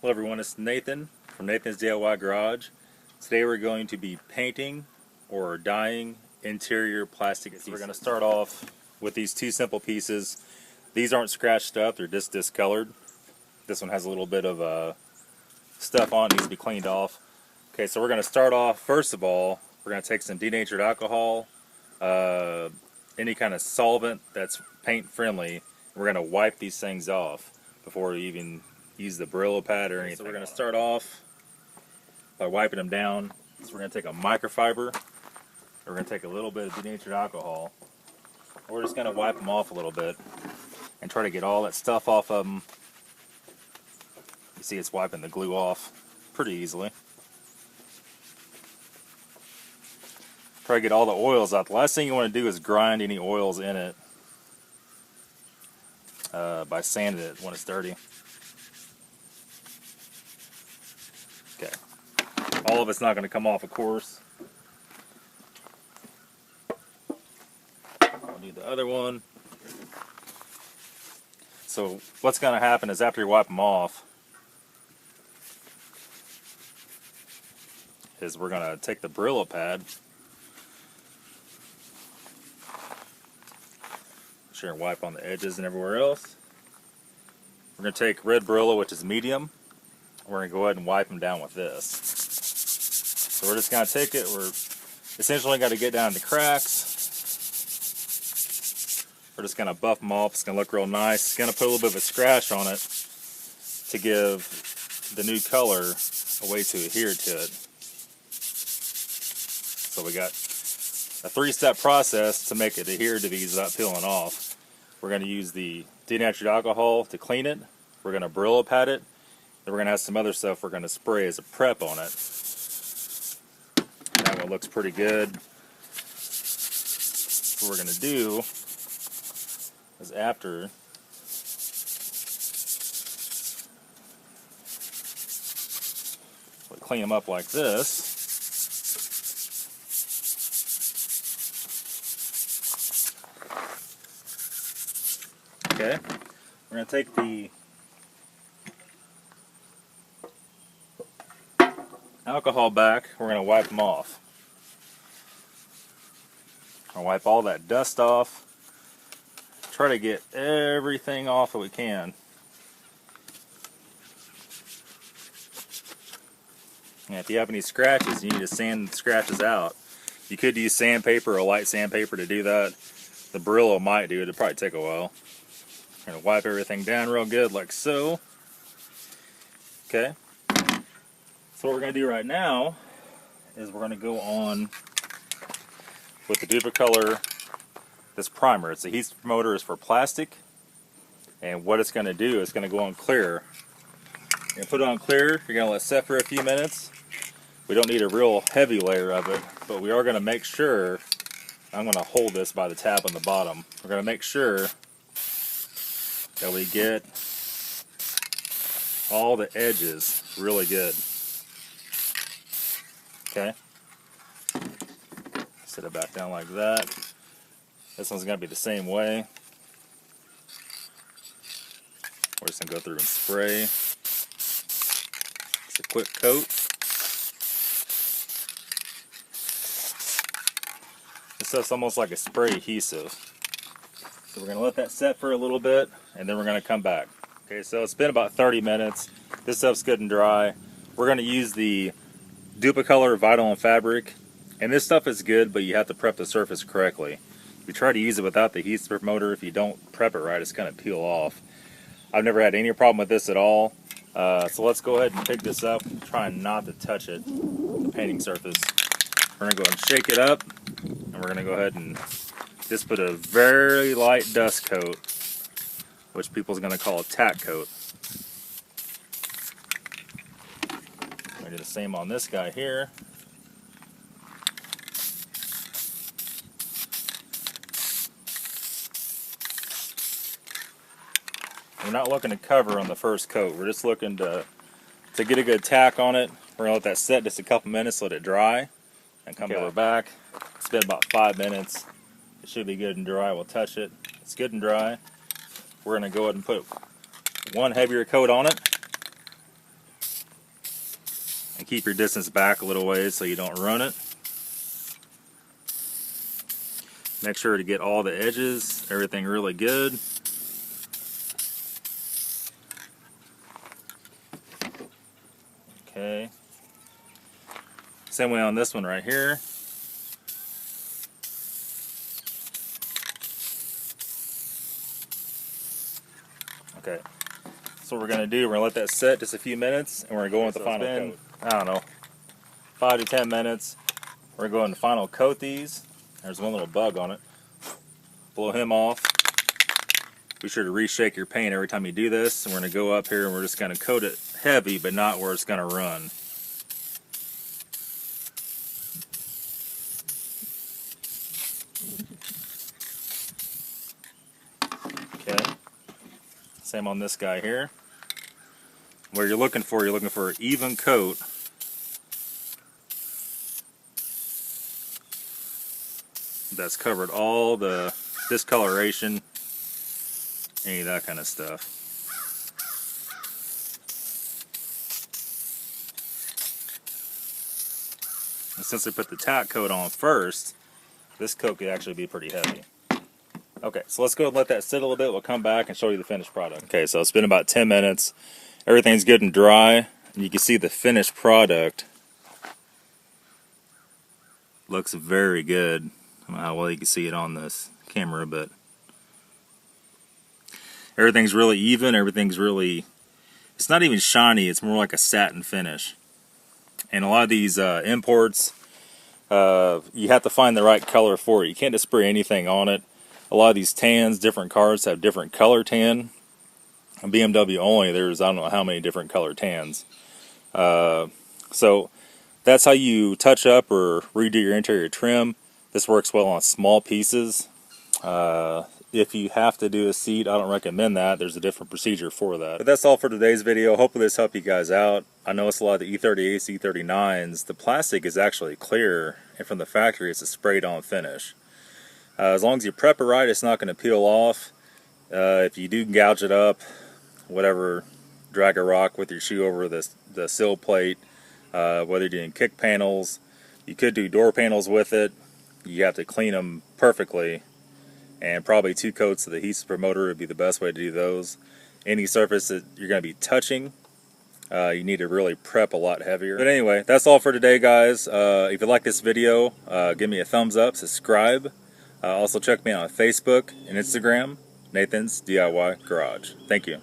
Hello everyone, it's Nathan from Nathan's DIY Garage. Today we're going to be painting or dyeing interior plastic pieces. We're going to start off with these two simple pieces. These aren't scratched up, they're just discolored. This one has a little bit of stuff on it, needs to be cleaned off. Okay, so we're going to start off, first of all, we're going to take some denatured alcohol, any kind of solvent that's paint friendly. We're going to wipe these things off before we even use the Brillo pad or anything. So we're going to start off by wiping them down. So we're going to take a microfiber. We're going to take a little bit of denatured alcohol. We're just going to wipe them off a little bit and try to get all that stuff off of them. You see it's wiping the glue off pretty easily. Try to get all the oils out. The last thing you want to do is grind any oils in it by sanding it when it's dirty. Okay. All of it's not going to come off, of course. I'll need the other one. So what's going to happen is after you wipe them off, is we're going to take the Brillo pad. Sure, and wipe on the edges and everywhere else. We're going to take red Brillo, which is medium. We're going to go ahead and wipe them down with this. So we're just going to take it, we're essentially got to get down to cracks. We're just going to buff them off. It's going to look real nice. It's going to put a little bit of a scratch on it to give the new color a way to adhere to it. So we got a three-step process to make it adhere to these without peeling off. We're going to use the denatured alcohol to clean it. We're going to Brillo pad it. Then we're going to have some other stuff we're going to spray as a prep on it. That one looks pretty good. What we're going to do is after we clean them up like this, okay, we're going to take the alcohol back, we're going to wipe them off. I'll wipe all that dust off. Try to get everything off that we can. And if you have any scratches, you need to sand the scratches out. You could use sandpaper or light sandpaper to do that. The Brillo might do it. It'll probably take a while. I'm going to wipe everything down real good like so. Okay. So what we're going to do right now is we're going to go on with the Dupli-color, this primer. It's a heat promoter, is for plastic, and what it's going to do is going to go on clear. You're going to put it on clear, you're going to let it set for a few minutes. We don't need a real heavy layer of it, but we are going to make sure, I'm going to hold this by the tab on the bottom, we're going to make sure that we get all the edges really good. Okay, set it back down like that. This one's going to be the same way. We're just going to go through and spray. It's a quick coat. This stuff's almost like a spray adhesive. So we're going to let that set for a little bit, and then we're going to come back. Okay, so it's been about 30 minutes. This stuff's good and dry. We're going to use the Dupli-color vinyl and fabric, and this stuff is good, but you have to prep the surface correctly. If you try to use it without the heat promoter, if you don't prep it right, it's going to peel off. I've never had any problem with this at all. So let's go ahead and pick this up, trying not to touch it, the painting surface. We're going to go ahead and shake it up, and we're going to go ahead and just put a very light dust coat, which people's going to call a tack coat. I do the same on this guy here. We're not looking to cover on the first coat. We're just looking to get a good tack on it. We're going to let that set just a couple minutes, let it dry, and come back. We're back. It's been about 5 minutes. It should be good and dry. We'll touch it. It's good and dry. We're going to go ahead and put one heavier coat on it. keep your distance back a little ways so you don't run it. Make sure to get all the edges, everything really good. Okay. Same way on this one right here. Okay. So what we're going to do, we're going to let that set just a few minutes, and we're going to go with the final coat. I don't know, 5 to 10 minutes. We're going to go in the final coat these. There's one little bug on it. Blow him off. Be sure to reshake your paint every time you do this. And we're going to go up here and we're just going to coat it heavy, but not where it's going to run. Okay. Same on this guy here. What you're looking for an even coat. That's covered all the discoloration, any of that kind of stuff. And since we put the tack coat on first, this coat could actually be pretty heavy. Okay, so let's go and let that sit a little bit. We'll come back and show you the finished product. Okay, so it's been about 10 minutes. Everything's good and dry, and you can see the finished product looks very good. I don't know how well you can see it on this camera, but everything's really even. Everything's really, it's not even shiny, it's more like a satin finish. And a lot of these imports, you have to find the right color for it. You can't just spray anything on it. A lot of these tans, different cars have different color tan. On BMW only, there's I don't know how many different color tans. So that's how you touch up or redo your interior trim. This works well on small pieces. If you have to do a seat, I don't recommend that. There's a different procedure for that. But that's all for today's video. Hopefully this helped you guys out. I noticed a lot of the E38s, E39s, the plastic is actually clear, and from the factory it's a sprayed on finish. As long as you prep it right, it's not going to peel off. If you do gouge it up, whatever, drag a rock with your shoe over the sill plate, whether you're doing kick panels, you could do door panels with it. You have to clean them perfectly, and probably 2 coats of the adhesive promoter would be the best way to do those. Any surface that you're going to be touching, you need to really prep a lot heavier. But anyway, that's all for today, guys. If you like this video, give me a thumbs up, subscribe. Also check me out on Facebook and Instagram, Nathan's DIY Garage. Thank you.